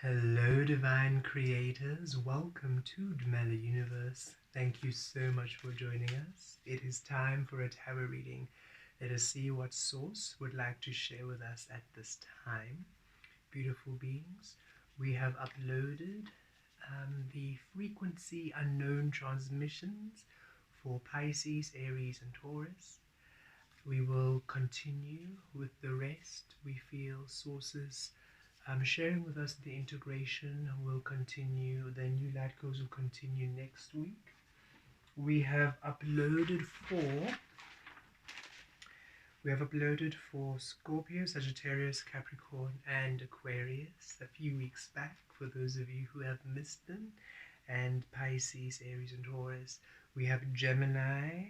Hello, divine creators. Welcome to Dmela Universe. Thank you so much for joining us. It is time for a tarot reading. Let us see what source would like to share with us at this time. Beautiful beings, we have uploaded the frequency unknown transmissions for Pisces, Aries, and Taurus. We will continue with the rest. We feel sources sharing with us the integration will continue. The new light codes will continue next week. We have uploaded for Scorpio, Sagittarius, Capricorn, and Aquarius a few weeks back for those of you who have missed them, and Pisces, Aries, and Taurus. We have Gemini,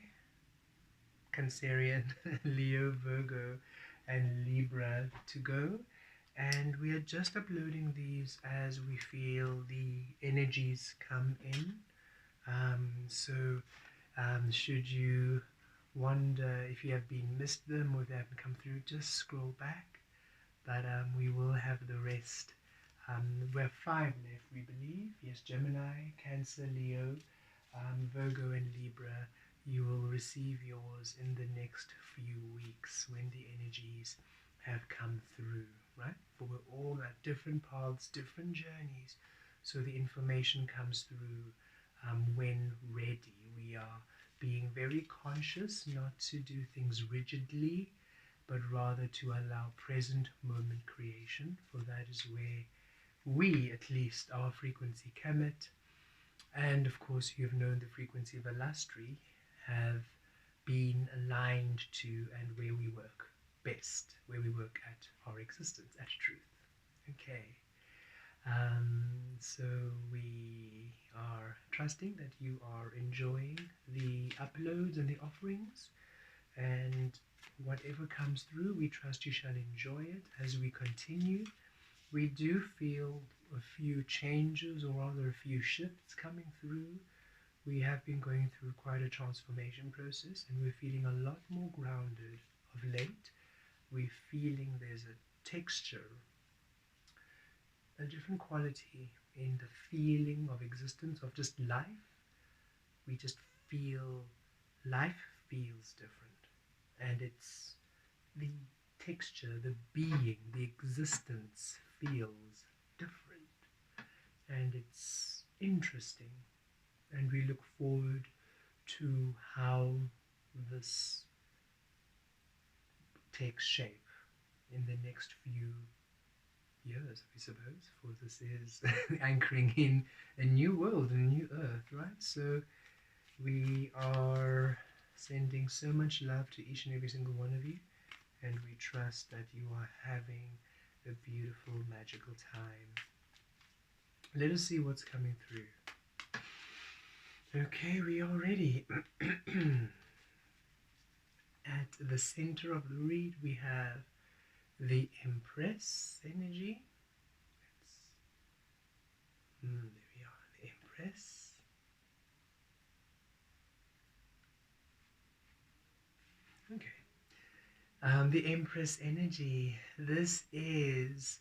Cancerian, Leo, Virgo, and Libra to go. And we are just uploading these as we feel the energies come in. Should you wonder if you have been missed them or if they haven't come through, just scroll back. But we will have the rest. We have 5 left, we believe. Yes, Gemini, Cancer, Leo, Virgo, and Libra. You will receive yours in the next few weeks when the energies have come through, right? But we're all at different paths, different journeys, so the information comes through when ready. We are being very conscious not to do things rigidly, but rather to allow present moment creation, for that is where we, at least, our frequency Kemet, and of course you have known the frequency of Alastri, have been aligned to, and where we work best, where we work at our existence, at truth. Okay, so we are trusting that you are enjoying the uploads and the offerings, and whatever comes through, we trust you shall enjoy it as we continue. We do feel a few changes, or rather a few shifts coming through. We have been going through quite a transformation process, and we're feeling a lot more grounded of late. We're feeling there's a texture, a different quality in the feeling of existence, of just life. We just feel life feels different, and it's the texture, the being, the existence feels different, and it's interesting, and we look forward to how this takes shape in the next few years, I suppose, for this is anchoring in a new world, a new earth, right? So we are sending so much love to each and every single one of you, and we trust that you are having a beautiful, magical time. Let us see what's coming through. Okay, we are ready. At the center of the read, we have the Empress energy. There we are, the Empress. Okay. The Empress energy. This is,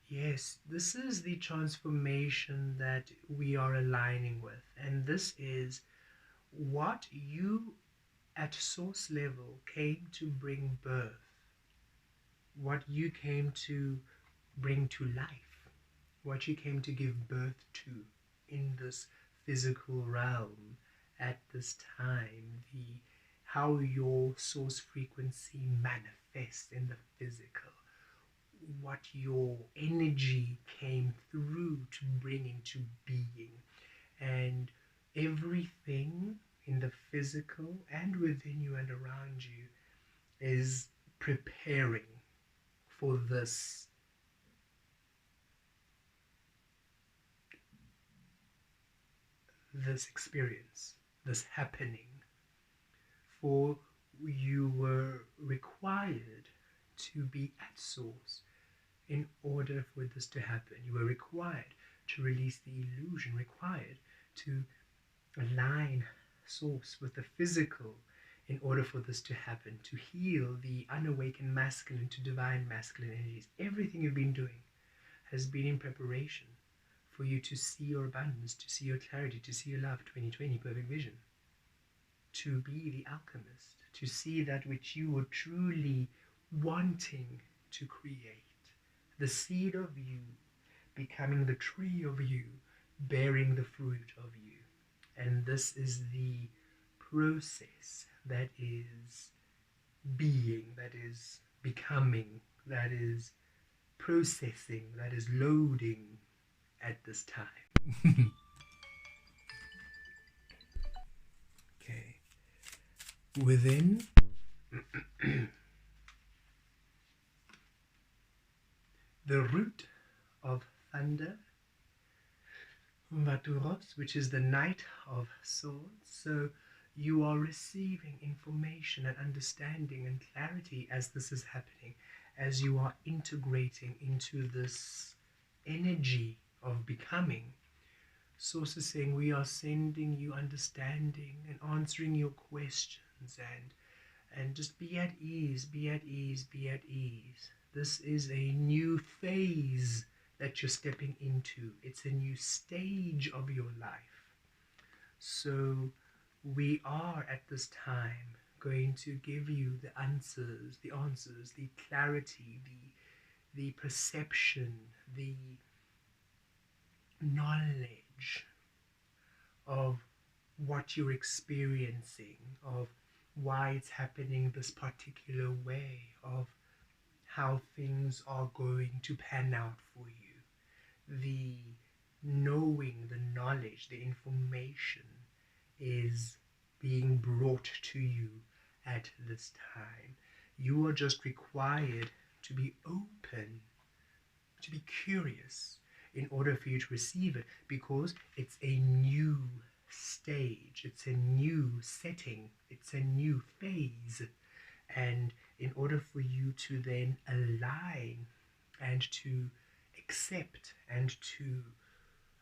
yes, this is the transformation that we are aligning with. And this is what you at source level came to bring birth, what you came to bring to life, what you came to give birth to in this physical realm at this time, how your source frequency manifests in the physical, what your energy came through to bring into being, and everything in the physical and within you and around you is preparing for this experience, this happening. For you were required to be at source in order for this to happen. You were required to release the illusion, required to align source with the physical in order for this to happen, to heal the unawakened masculine to divine masculine energies. Everything you've been doing has been in preparation for you to see your abundance, to see your clarity, to see your love, 2020 perfect vision, to be the alchemist, to see that which you were truly wanting to create, the seed of you becoming the tree of you, bearing the fruit of you. And this is the process that is being, that is becoming, that is processing, that is loading at this time. Okay. Within the root of thunder, Vaturos, which is the Knight of Swords. So you are receiving information and understanding and clarity as this is happening, as you are integrating into this energy of becoming. Source is saying we are sending you understanding and answering your questions, and just be at ease, be at ease, be at ease. This is a new phase that you're stepping into. It's a new stage of your life. So we are at this time going to give you the answers, the clarity, the perception, the knowledge of what you're experiencing, of why it's happening this particular way, of how things are going to pan out for you. The knowing, the knowledge, the information is being brought to you at this time. You are just required to be open, to be curious in order for you to receive it, because it's a new stage, it's a new setting, it's a new phase. And in order for you to then align and to accept and to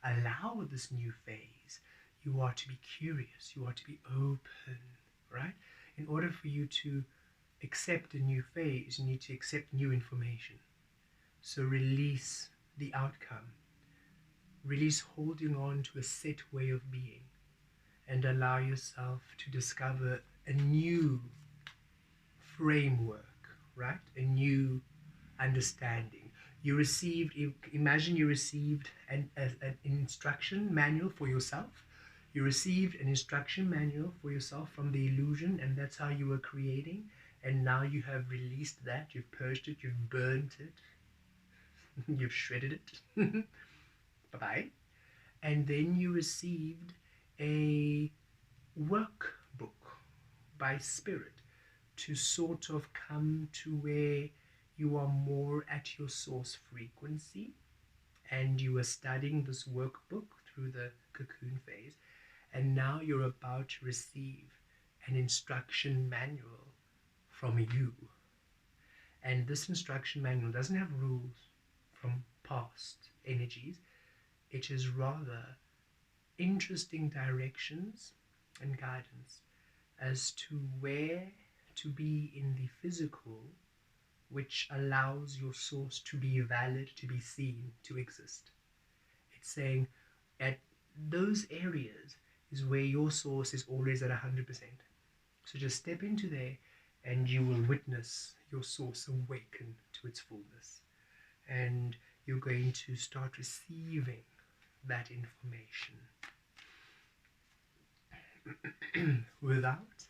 allow this new phase, you are to be curious, you are to be open, right? In order for you to accept a new phase, you need to accept new information. So release the outcome, release holding on to a set way of being, and allow yourself to discover a new framework, right? A new understanding. You received, imagine you received an instruction manual for yourself. You received an instruction manual for yourself from the illusion, and that's how you were creating. And now you have released that, you've purged it, you've burnt it, you've shredded it. Bye-bye. And then you received a workbook by Spirit to sort of come to where you are more at your source frequency, and you are studying this workbook through the cocoon phase, and now you're about to receive an instruction manual from you. And this instruction manual doesn't have rules from past energies. It is rather interesting directions and guidance as to where to be in the physical, which allows your source to be valid, to be seen, to exist. It's saying at those areas is where your source is always at 100%. So just step into there and you will witness your source awaken to its fullness. And you're going to start receiving that information without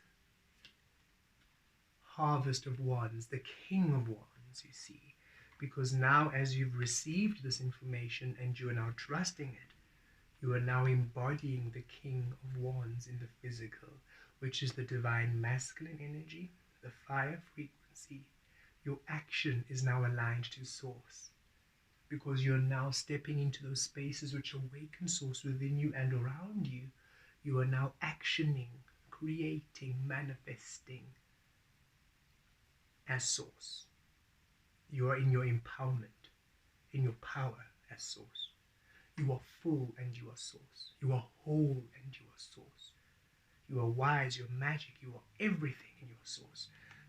harvest of wands, the king of wands, you see, because now as you've received this information and you are now trusting it, you are now embodying the king of wands in the physical, which is the divine masculine energy, the fire frequency. Your action is now aligned to source, because you're now stepping into those spaces which awaken source within you and around you. You are now actioning, creating, manifesting as source. You are in your empowerment, in your power as source. You are full and you are source. You are whole and you are source. You are wise, you're magic, you are everything in your source.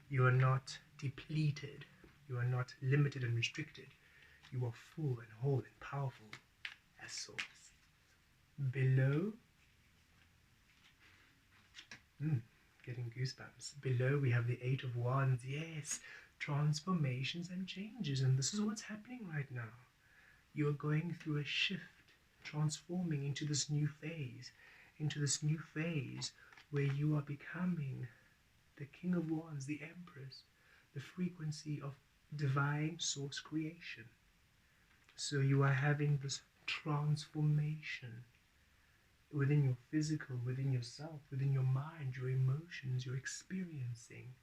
You are not depleted. You are not limited and restricted. You are full and whole and powerful as Source. Below, getting goosebumps. Below we have the Eight of Wands. Yes, transformations and changes. And this is what's happening right now. You are going through a shift, transforming into this new phase, where you are becoming the King of Wands, the Empress, the frequency of divine source creation. So you are having this transformation within your physical, within yourself, within your mind, your emotions, you're experiencing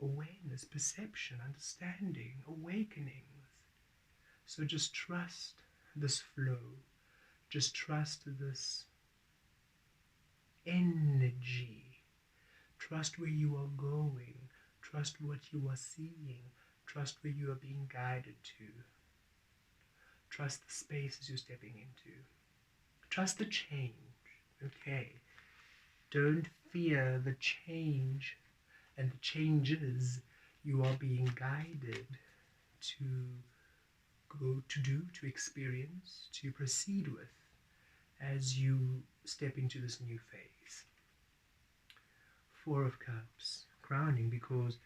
awareness, perception, understanding, awakenings. So just trust this flow. Just trust this energy. Trust where you are going. Trust what you are seeing. Trust where you are being guided to. Trust the spaces you're stepping into. Trust the change. Okay. Don't fear the change and the changes you are being guided to go to do, to experience, to proceed with as you step into this new phase. Four of Cups, crowning, because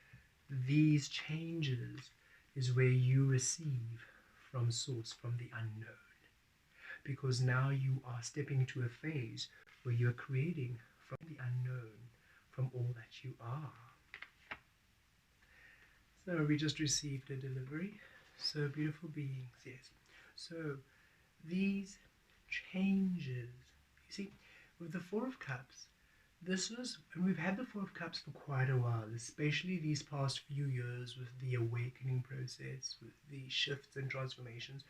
these changes is where you receive from Source, from the unknown. Because now you are stepping into a phase where you are creating from the unknown, from all that you are. So we just received a delivery. So beautiful beings, yes. So these changes, you see, with the Four of Cups, and we've had the Four of Cups for quite a while, especially these past few years with the awakening process, with the shifts and transformations,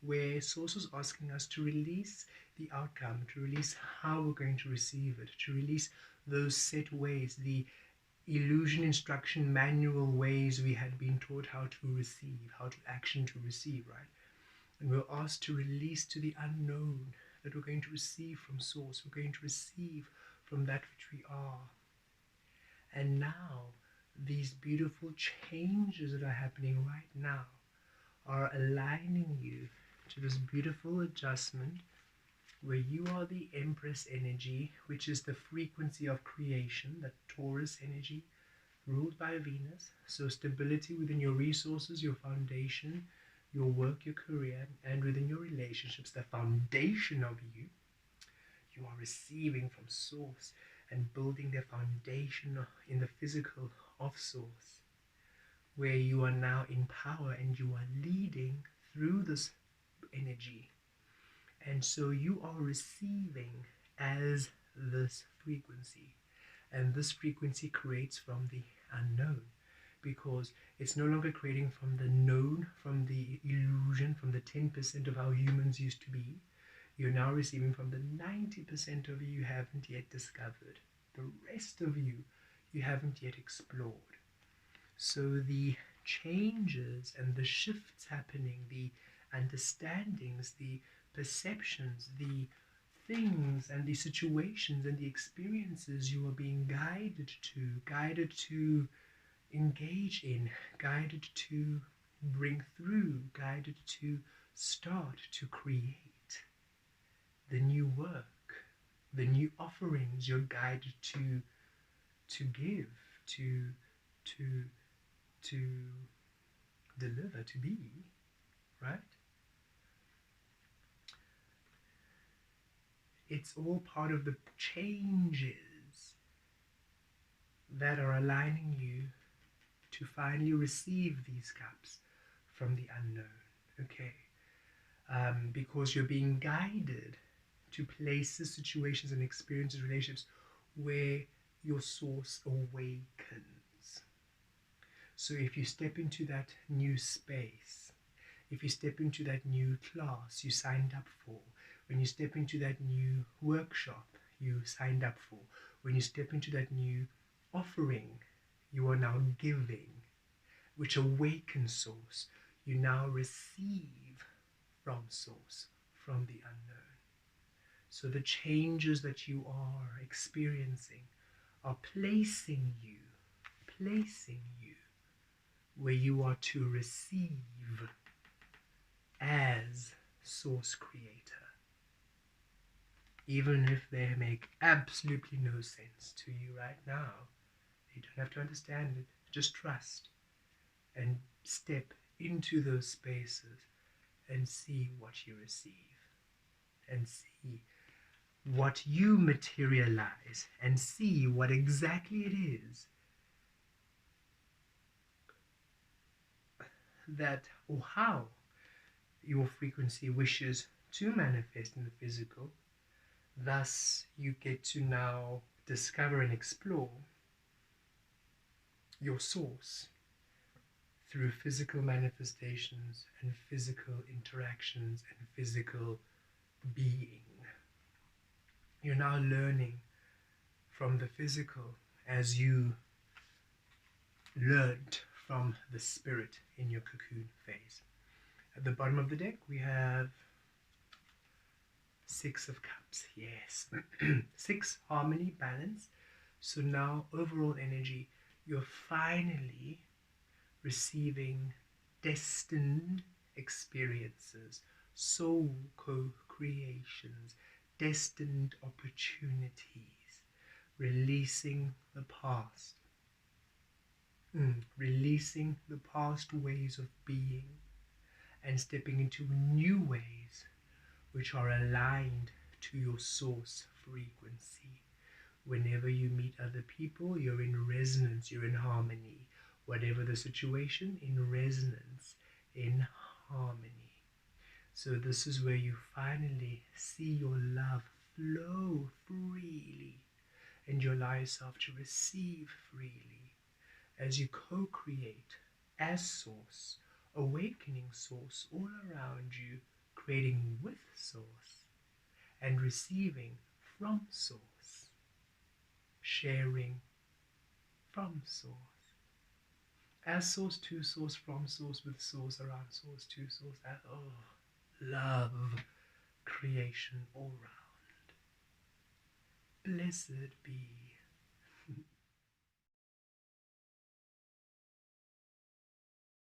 where Source is asking us to release the outcome, to release how we're going to receive it, to release those set ways, the illusion instruction manual ways we had been taught how to receive, how to action to receive, right? And we're asked to release to the unknown that we're going to receive from Source, we're going to receive from that which we are. And now, these beautiful changes that are happening right now are aligning you to this beautiful adjustment where you are the Empress energy, which is the frequency of creation, that Taurus energy, ruled by Venus. So stability within your resources, your foundation, your work, your career, and within your relationships, the foundation of you. You are receiving from Source and building the foundation in the physical of Source, where you are now in power and you are leading through this energy. And so you are receiving as this frequency. And this frequency creates from the unknown, because it's no longer creating from the known, from the illusion, from the 10% of how humans used to be. You're now receiving from the 90% of you haven't yet discovered. The rest of you haven't yet explored. So the changes and the shifts happening, the understandings, the perceptions, the things and the situations and the experiences you are being guided to engage in, guided to bring through, guided to start to create the new work, the new offerings you're guided to give, to deliver, to be, right? It's all part of the changes that are aligning you to finally receive these cups from the unknown, okay? Because you're being guided to places, situations, and experiences, relationships where your Source awakens. So if you step into that new space, if you step into that new class you signed up for, when you step into that new workshop you signed up for, when you step into that new offering you are now giving, which awakens Source, you now receive from Source, from the unknown. So the changes that you are experiencing are placing you where you are to receive as Source Creator, even if they make absolutely no sense to you right now. You don't have to understand it, just trust and step into those spaces and see what you receive, and see what you materialize, and see what exactly it is that, or how your frequency wishes to manifest in the physical. Thus, you get to now discover and explore your source through physical manifestations and physical interactions and physical being. You're now learning from the physical as you learned from the spirit in your cocoon phase. At the bottom of the deck, we have Six of Cups. Yes. 6, harmony, balance. So now, overall energy, you're finally receiving destined experiences, soul co-creations, destined opportunities, releasing the past, releasing the past ways of being, and stepping into new ways which are aligned to your source frequency. Whenever you meet other people, you're in resonance, you're in harmony. Whatever the situation, in resonance, in harmony. So this is where you finally see your love flow freely and you allow yourself to receive freely as you co-create as source, awakening source all around you, creating with source and receiving from source, sharing from source. As source, to source, from source, with source, around source, to source, love, creation all round. Blessed be.